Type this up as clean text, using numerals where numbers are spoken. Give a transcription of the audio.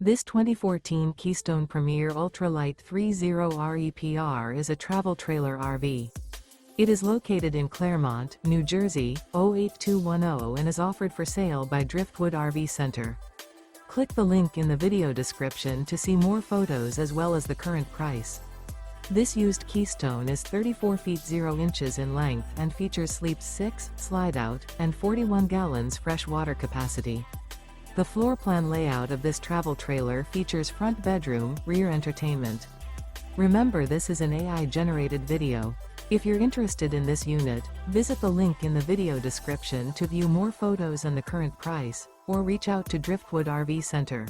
This 2014 Keystone Premier Ultralight 30 REPR is a travel trailer RV. It is located in Clermont, New Jersey, 08210 and is offered for sale by Driftwood RV Center. Click the link in the video description to see more photos as well as the current price. This used Keystone is 34 feet 0 inches in length and features sleeps 6, slide-out, and 41 gallons fresh water capacity. The floor plan layout of this travel trailer features front bedroom, rear entertainment. Remember, this is an AI-generated video. If you're interested in this unit, visit the link in the video description to view more photos and the current price, or reach out to Driftwood RV Center.